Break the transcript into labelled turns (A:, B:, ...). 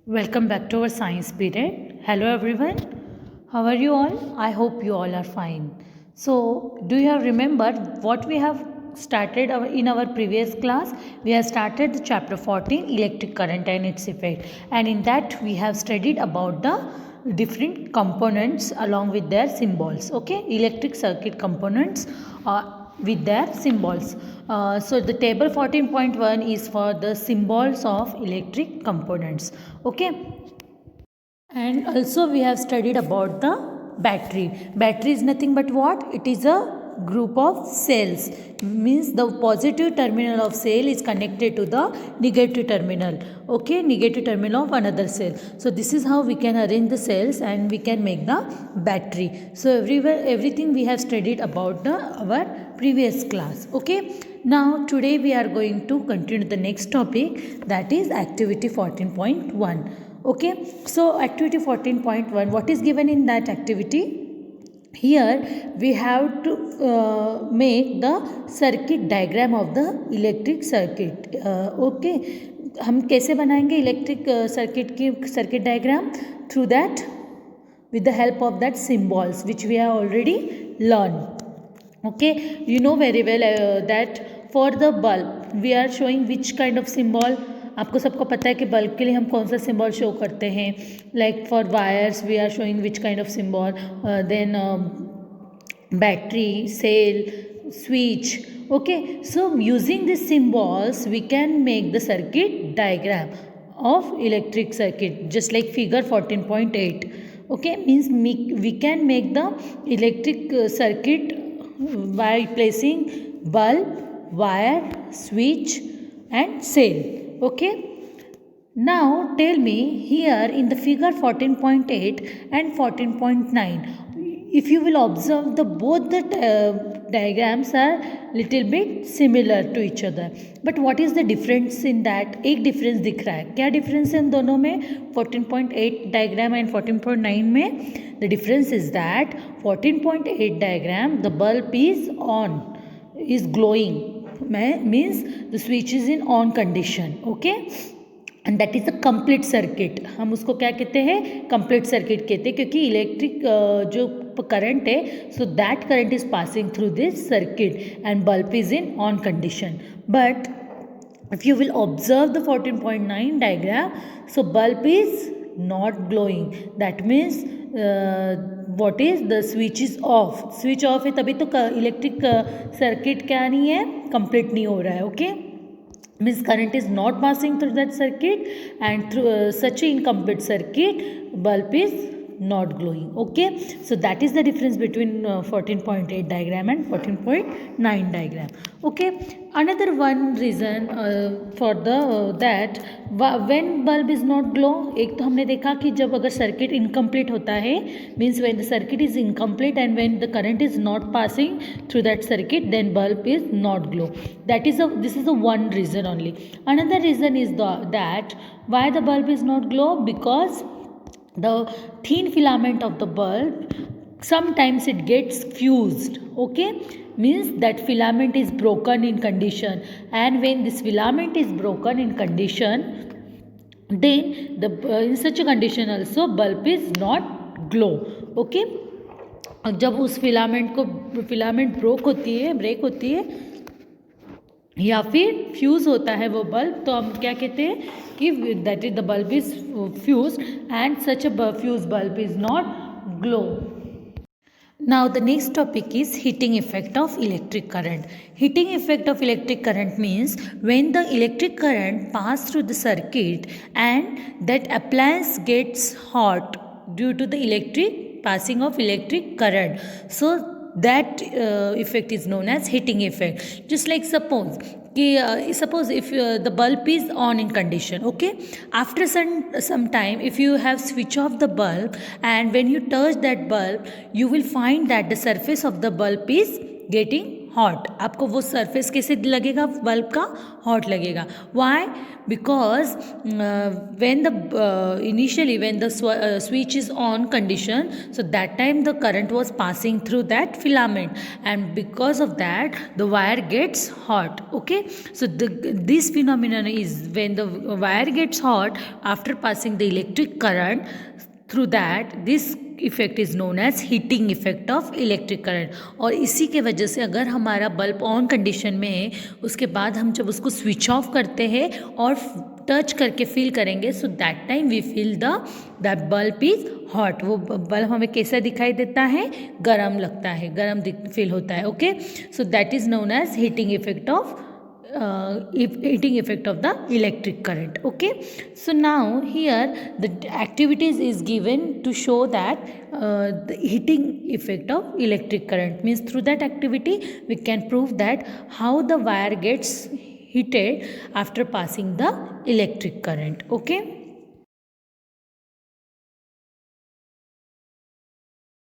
A: Welcome back to our science period. Hello everyone. How are you all? I hope you all are fine. So, do you have remember what we have started in our previous class? We have started the chapter 14 electric current and its effect, and in that we have studied about the different components along with their symbols. Okay, electric circuit components with their symbols. So the table 14.1 is for the symbols of electric components. Okay, and also we have studied about the battery. Battery is nothing but what? It is a group of cells. Means the positive terminal of cell is connected to the negative terminal. Okay, negative terminal of another cell. So this is how we can arrange the cells and we can make the battery. So everything we have studied about our previous class. Okay, now today we are going to continue the next topic, that is activity 14.1. Okay, so activity 14.1, what is given in that activity? Here we have to make the circuit diagram of the electric circuit. Okay, हम कैसे बनाएंगे electric circuit की circuit diagram? Through that, with the help of that symbols which we have already learned. Okay, you know very well that for the bulb we are showing which kind of symbol. आपको सबको पता है कि bulb के लिए हम कौन सा सिंबल शो करते हैं. Like for wires we are showing which kind of symbol, then battery, cell, switch. Okay, so using these symbols we can make the circuit diagram of electric circuit, just like figure 14.8. Okay, means we can make the electric circuit by placing bulb, wire, switch and cell. Okay, now tell me here in the figure 14.8 and 14.9, if you will observe the both the diagrams are little bit similar to each other, but what is the difference in that? एक difference दिख रहा है. क्या difference है इन दोनों में? 14.8 diagram and 14.9 में? The difference is that 14.8 diagram the bulb is on, is glowing, means the switch is in on condition. Okay, and that is the complete circuit. हम उसको क्या कहते हैं? कंप्लीट सर्किट कहते हैं, क्योंकि इलेक्ट्रिक जो करंट है, so that current is passing through this circuit and bulb is in on condition. But if you will observe the 14.9 diagram, so bulb is not glowing. That means what is the switch is off. Switch off है तभी तो electric circuit क्या नहीं है? Complete नहीं हो रहा है. Okay, means current is not passing through that circuit, and through such an incomplete circuit bulb is not glowing. Okay, so that is the difference between 14.8 diagram and 14.9 diagram. Okay, another one reason for the that when bulb is not glow, एक तो हमने देखा कि जब अगर circuit incomplete होता है, means when the circuit is incomplete and when the current is not passing through that circuit, then bulb is not glow. This is the one reason only. Another reason is that why the bulb is not glow, because the thin filament of the bulb sometimes it gets fused. Okay, means that filament is broken in condition, and when this filament is broken in condition, then the in such a condition also bulb is not glow. Okay, जब उस filament break होती है या फिर fuse होता है वो bulb, तो हम क्या कहते हैं कि that is the bulb is fuse and such a fuse bulb is not glow. Now the next topic is heating effect of electric current. Heating effect of electric current means when the electric current pass through the circuit and that appliance gets hot due to the electric passing of electric current. So that effect is known as heating effect. Just like suppose if the bulb is on in condition. Okay, after some time, if you have switch off the bulb and when you touch that bulb, you will find that the surface of the bulb is getting hot, आपको वो surface कैसे लगेगा bulb का, hot लगेगा. Why? Because when the initially when the switch is on condition, so that time the current was passing through that filament, and because of that the wire gets hot. Okay, so this phenomenon is when the wire gets hot after passing the electric current through that, this effect is known as heating effect of electric current. और इसी के वजह से अगर हमारा bulb on condition में है, उसके बाद हम जब उसको स्विच ऑफ करते हैं और टच करके फील करेंगे, so that time we feel that bulb is hot. वो बल्ब हमें कैसा दिखाई देता है, गरम लगता है, गरम फील होता है. Okay, so that is known as heating effect of heating effect of the electric current. Okay, so now here the activities is given to show that the heating effect of electric current, means through that activity we can prove that how the wire gets heated after passing the electric current. Okay.